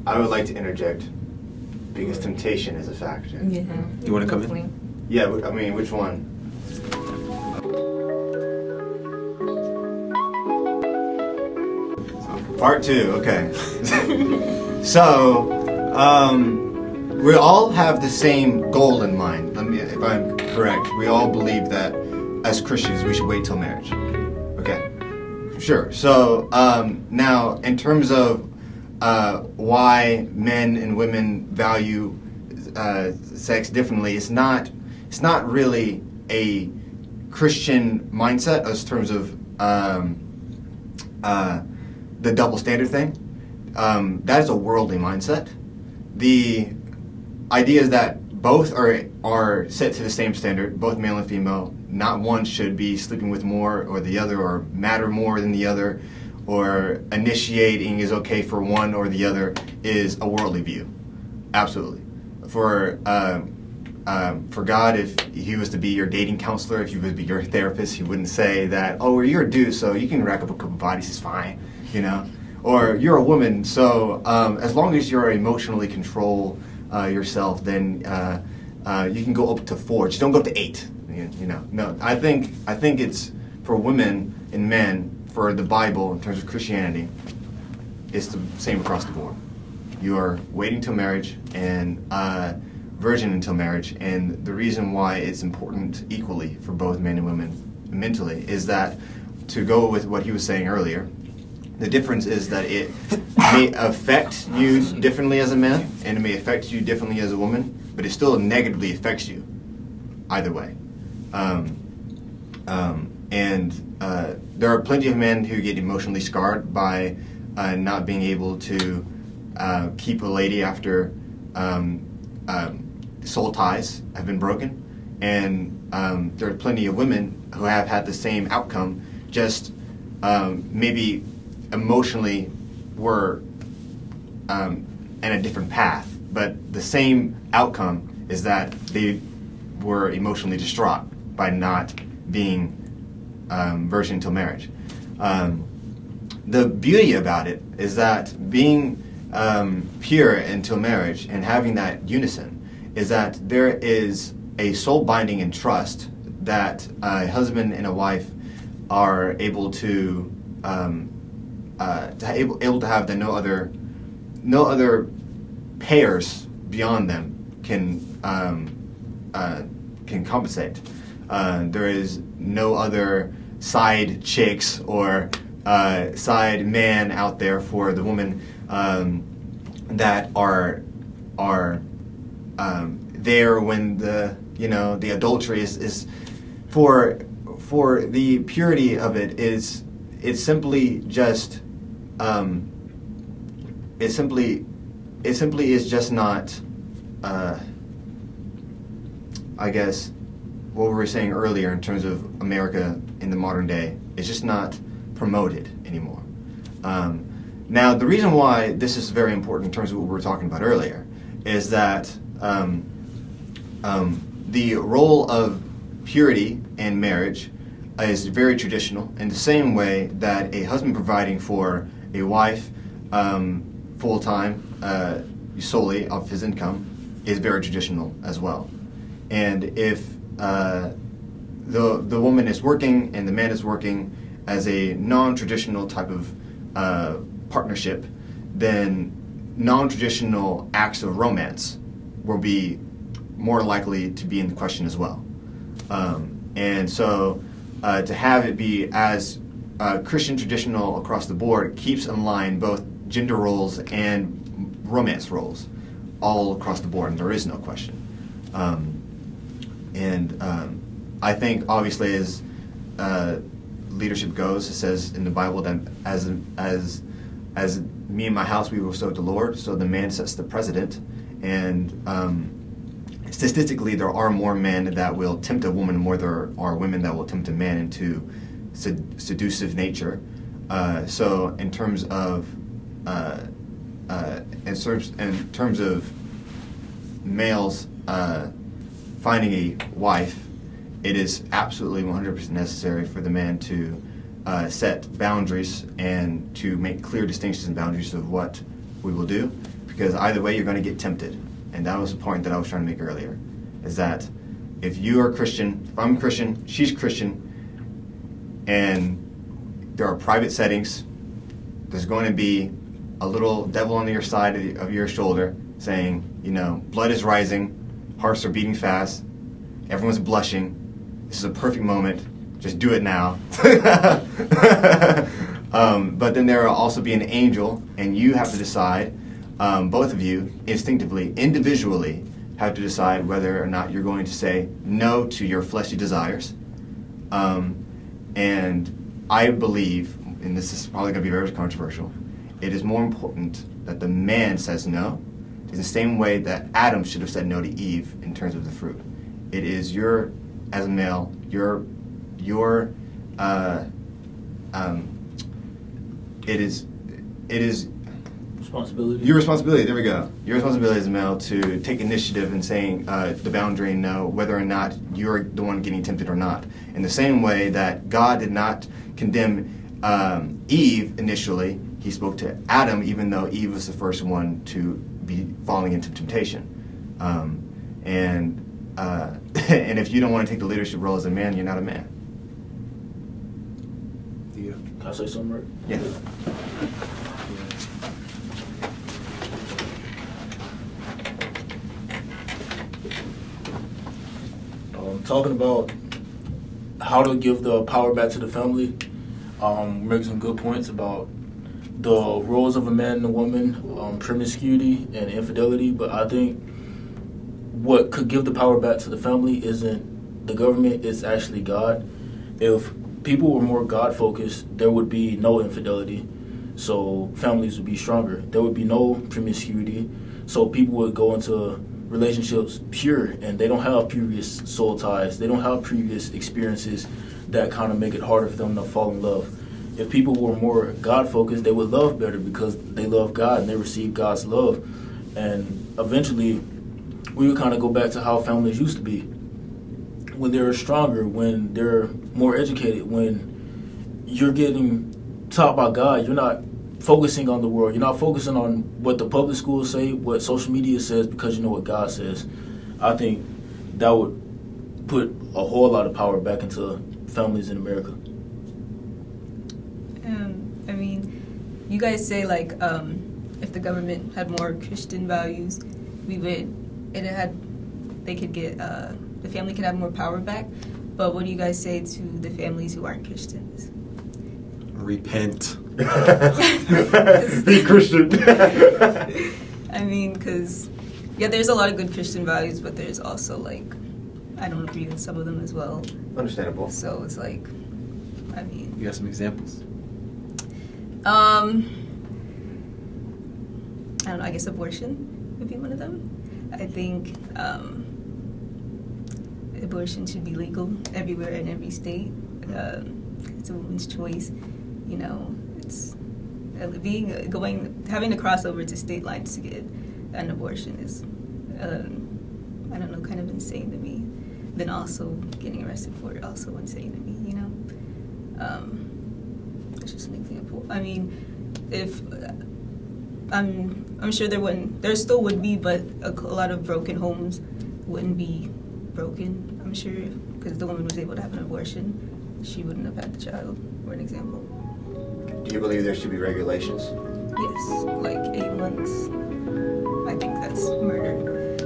I would like to interject because temptation is a factor. Yeah. You want to come in? Yeah, I mean, which one? Part 2, okay. So, we all have the same goal in mind. If I'm correct, we all believe that as Christians we should wait till marriage. Okay, sure. So now, in terms of why men and women value sex differently, it's not really a Christian mindset as terms of the double standard thing. That is a worldly mindset. The idea is that both are set to the same standard, both male and female. Not one should be sleeping with more or the other, or matter more than the other, or initiating is okay for one or the other is a worldly view. Absolutely. For God, if He was to be your dating counselor, if He was to be your therapist, He wouldn't say that, oh, well, you're a dude, so you can rack up a couple bodies, it's fine, you know? Or you're a woman, so as long as you're emotionally control yourself, then you can go up to 4. Just don't go up to 8. You know, no. I think it's for women and men, for the Bible in terms of Christianity, it's the same across the board. You are waiting till marriage and virgin until marriage, and the reason why it's important equally for both men and women mentally is that, to go with what he was saying earlier, the difference is that it may affect you differently as a man, and it may affect you differently as a woman, but it still negatively affects you either way. There are plenty of men who get emotionally scarred by not being able to keep a lady after soul ties have been broken, and there are plenty of women who have had the same outcome, just maybe emotionally were in a different path, but the same outcome is that they were emotionally distraught by not being virgin until marriage. The beauty about it is that being pure until marriage and having that unison is that there is a soul binding and trust that a husband and a wife are able to able to have that no other pairs beyond them can compensate. There is no other side chicks or side man out there for the woman that are there when the adultery is for the purity of it is. It's simply just it simply is just not I guess what we were saying earlier in terms of America in the modern day is just not promoted anymore. Now, the reason why this is very important in terms of what we were talking about earlier is that the role of purity in marriage is very traditional, in the same way that a husband providing for a wife full-time, solely of his income, is very traditional as well. And if the woman is working and the man is working as a non-traditional type of partnership, then non-traditional acts of romance will be more likely to be in question as well. And so to have it be as Christian traditional across the board keeps in line both gender roles and romance roles all across the board, and there is no question. I think obviously as leadership goes, it says in the Bible that as me and my house we will serve the Lord, so the man sets the precedent, and statistically there are more men that will tempt a woman more than there are women that will tempt a man into seductive nature. So in terms of males finding a wife, it is absolutely 100% necessary for the man to set boundaries and to make clear distinctions and boundaries of what we will do, because either way you're going to get tempted. And that was the point that I was trying to make earlier, is that if you are Christian, if I'm Christian, she's Christian, and there are private settings, there's going to be a little devil on your side of your shoulder saying, blood is rising, hearts are beating fast, everyone's blushing, this is a perfect moment, just do it now. But then there will also be an angel, and you have to decide, both of you, instinctively, individually, have to decide whether or not you're going to say no to your fleshly desires. And I believe, and this is probably going to be very controversial, it is more important that the man says no, in the same way that Adam should have said no to Eve in terms of the fruit. It is as a male, it is responsibility. Your responsibility, there we go. Your responsibility as a male to take initiative in saying the boundary and know whether or not you're the one getting tempted or not. In the same way that God did not condemn Eve initially, he spoke to Adam even though Eve was the first one to be falling into temptation. And if you don't want to take the leadership role as a man, you're not a man. Yeah. Can I say something, Rick? Yeah. Talking about how to give the power back to the family, make some good points about the roles of a man and a woman, promiscuity and infidelity. But I think what could give the power back to the family isn't the government, it's actually God. If people were more God-focused, there would be no infidelity, so families would be stronger. There would be no promiscuity, so people would go into relationships pure, and they don't have previous soul ties. They don't have previous experiences that kind of make it harder for them to fall in love. If people were more God-focused, they would love better because they love God and they receive God's love. And eventually, we would kind of go back to how families used to be. When they're stronger, when they're more educated, when you're getting taught by God, you're not focusing on the world. You're not focusing on what the public schools say, what social media says, because you know what God says. I think that would put a whole lot of power back into families in America. I mean, you guys say like if the government had more Christian values, they could get the family could have more power back. But what do you guys say to the families who aren't Christians? Repent. Be Christian. I mean, because, there's a lot of good Christian values, but there's also, like, I don't agree with some of them as well. Understandable. So it's like, I mean... You got some examples? I don't know, I guess abortion would be one of them. I think abortion should be legal everywhere in every state. It's a woman's choice. It's having to cross over to state lines to get an abortion is, I don't know, kind of insane to me. Then also getting arrested for it also insane to me. That's just an example. I mean, if I'm sure there still would be, but a lot of broken homes wouldn't be broken. I'm sure because the woman was able to have an abortion, she wouldn't have had the child. For an example. Do you believe there should be regulations? Yes, like 8 months. I think that's murder.